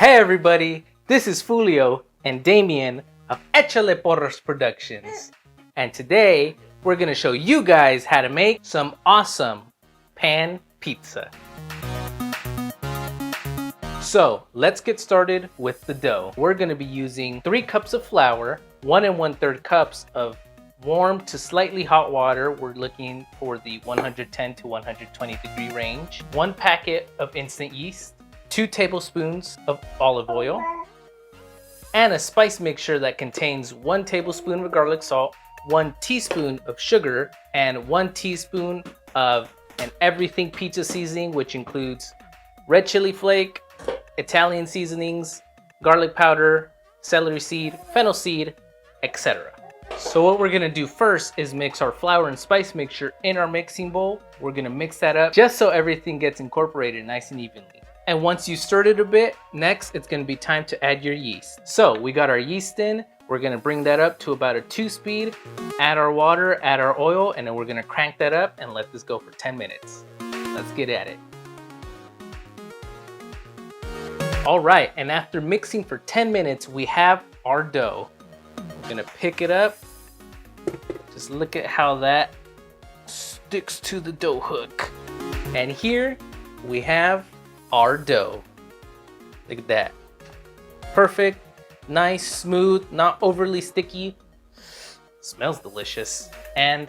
Hey everybody, this is Julio and Damien of Echale Porras Productions. And today, we're gonna show you guys how to make some awesome pan pizza. So, let's get started with the dough. We're gonna be using 3 cups of flour, 1 1/3 cups of warm to slightly hot water. We're looking for the 110 to 120 degree range. 1 packet of instant yeast, 2 tablespoons of olive oil, and a spice mixture that contains 1 tablespoon of garlic salt, 1 teaspoon of sugar, and 1 teaspoon of an everything pizza seasoning, which includes red chili flake, Italian seasonings, garlic powder, celery seed, fennel seed, etc. So what we're gonna do first is mix our flour and spice mixture in our mixing bowl. We're gonna mix that up just so everything gets incorporated nice and evenly. And once you stirred it a bit, next it's gonna be time to add your yeast. So we got our yeast in, we're gonna bring that up to about a 2 speed, add our water, add our oil, and then we're gonna crank that up and let this go for 10 minutes. Let's get at it. All right, and after mixing for 10 minutes, we have our dough. We're gonna pick it up. Just look at how that sticks to the dough hook. And here we have our dough. Look at that. Perfect, nice, smooth, not overly sticky. Smells delicious. And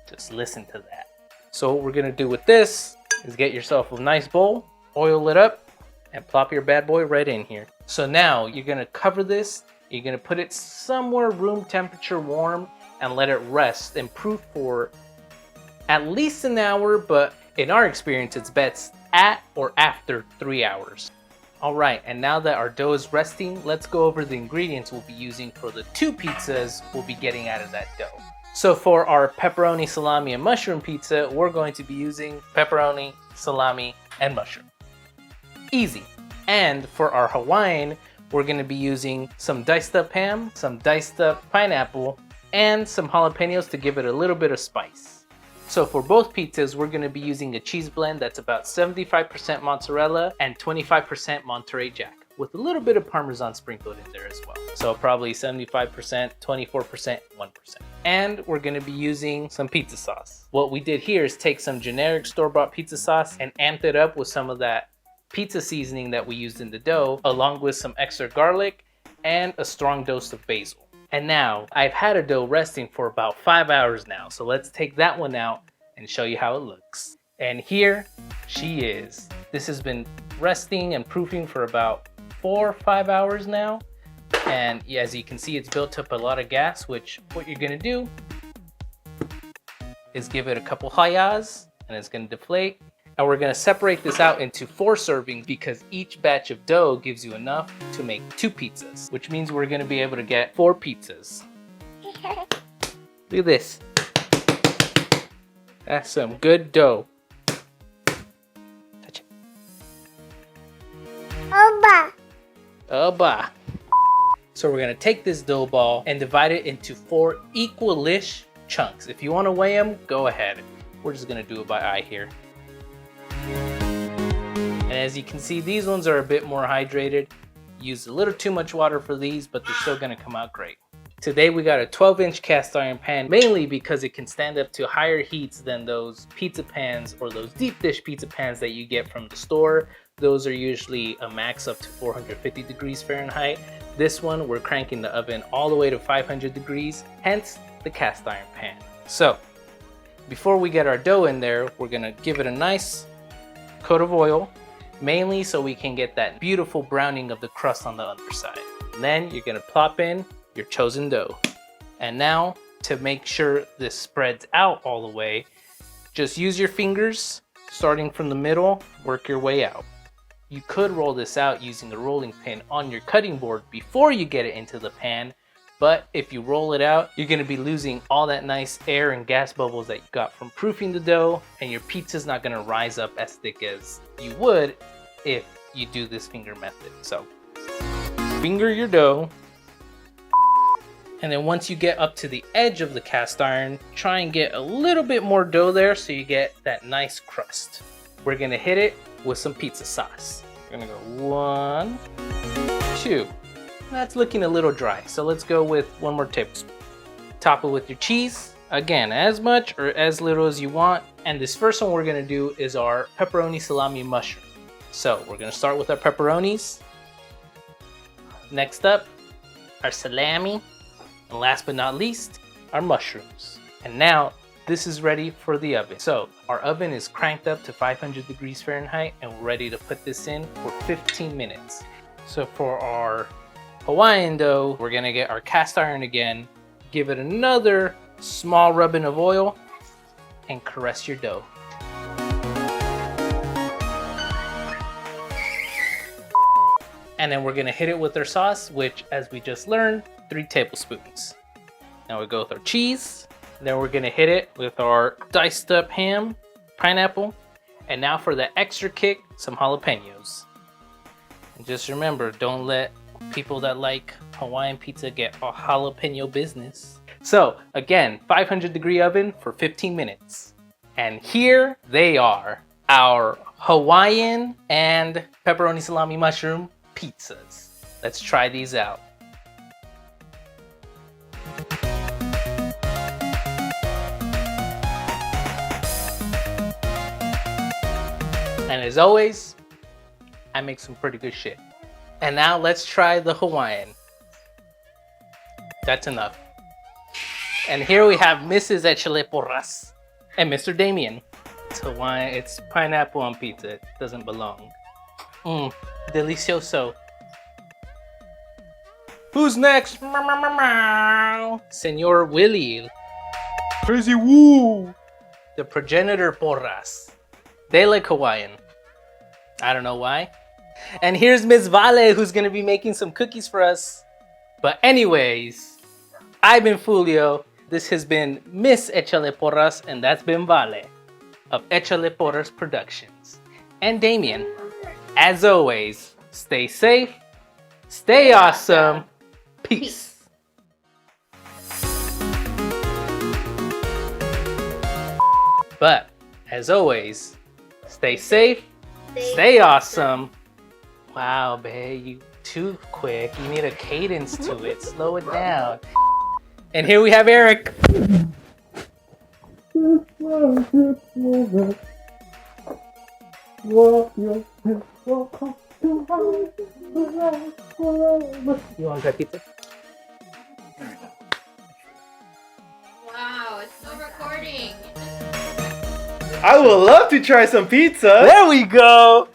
just listen to that. So what we're gonna do with this is get yourself a nice bowl, oil it up, and plop your bad boy right in here. So now you're gonna cover this, you're gonna put it somewhere room temperature warm and let it rest and proof for at least an hour, but in our experience, it's best at or after 3 hours. All right, and now that our dough is resting, let's go over the ingredients we'll be using for the 2 pizzas we'll be getting out of that dough. So for our pepperoni, salami, and mushroom pizza, we're going to be using pepperoni, salami, and mushroom. Easy. And for our Hawaiian, we're gonna be using some diced up ham, some diced up pineapple, and some jalapenos to give it a little bit of spice. So for both pizzas, we're gonna be using a cheese blend that's about 75% mozzarella and 25% Monterey Jack, with a little bit of Parmesan sprinkled in there as well. So probably 75%, 24%, 1%. And we're gonna be using some pizza sauce. What we did here is take some generic store-bought pizza sauce and amped it up with some of that pizza seasoning that we used in the dough, along with some extra garlic and a strong dose of basil. And now, I've had a dough resting for about 5 hours now, so let's take that one out and show you how it looks. And here she is. This has been resting and proofing for about 4 or 5 hours now. And as you can see, it's built up a lot of gas, which what you're gonna do is give it a couple hayas, and it's gonna deflate. And we're gonna separate this out into 4 servings because each batch of dough gives you enough to make 2 pizzas, which means we're gonna be able to get 4 pizzas. Look at this. That's some good dough. Touch it. Oba. Oba. So we're gonna take this dough ball and divide it into 4 equal-ish chunks. If you wanna weigh them, go ahead. We're just gonna do it by eye here. And as you can see, these ones are a bit more hydrated. Use a little too much water for these, but they're still gonna come out great. Today we got a 12-inch cast iron pan, mainly because it can stand up to higher heats than those pizza pans or those deep dish pizza pans that you get from the store. Those are usually a max up to 450 degrees Fahrenheit. This one, we're cranking the oven all the way to 500 degrees, hence the cast iron pan. So, before we get our dough in there, we're gonna give it a nice coat of oil, mainly so we can get that beautiful browning of the crust on the underside. And then you're gonna plop in your chosen dough. And now, to make sure this spreads out all the way, just use your fingers, starting from the middle, work your way out. You could roll this out using a rolling pin on your cutting board before you get it into the pan, but if you roll it out, you're gonna be losing all that nice air and gas bubbles that you got from proofing the dough, and your pizza's not gonna rise up as thick as you would if you do this finger method. So, finger your dough, and then once you get up to the edge of the cast iron, try and get a little bit more dough there so you get that nice crust. We're gonna hit it with some pizza sauce. We're gonna go 1, 2. That's looking a little dry, so let's go with 1 more tablespoon. Top it with your cheese. Again, as much or as little as you want. And this first one we're gonna do is our pepperoni salami mushroom. So we're gonna start with our pepperonis. Next up, our salami. And last but not least, our mushrooms. And now this is ready for the oven. So our oven is cranked up to 500 degrees Fahrenheit and we're ready to put this in for 15 minutes. So for our Hawaiian dough, we're gonna get our cast iron again, give it another small rubbing of oil, and caress your dough. And then we're gonna hit it with our sauce, which, as we just learned, 3 tablespoons. Now we go with our cheese. Then we're gonna hit it with our diced up ham, pineapple, and now for the extra kick, some jalapenos. And just remember, don't let people that like Hawaiian pizza get a jalapeno business. So again, 500 degree oven for 15 minutes. And here they are, our Hawaiian and pepperoni salami mushroom pizzas. Let's try these out. And as always, I make some pretty good shit. And now let's try the Hawaiian. That's enough. And here we have Mrs. Echale Porras and Mr. Damien. It's Hawaiian, it's pineapple on pizza. It doesn't belong. Delicioso. Who's next? Senor Willie. Crazy Woo. The progenitor Porras. They like Hawaiian. I don't know why. And here's Miss Vale, who's gonna be making some cookies for us. But anyways, I've been Fulio. This has been Miss Echale Porras, and that's been Vale of Echale Porras Productions. And Damien, as always, stay safe, stay awesome, peace. But as always, stay safe, stay awesome. Wow, babe, you too quick. You need a cadence to it. Slow it down. And here we have Eric. You want that pizza? Wow, it's still recording. I would love to try some pizza. There we go.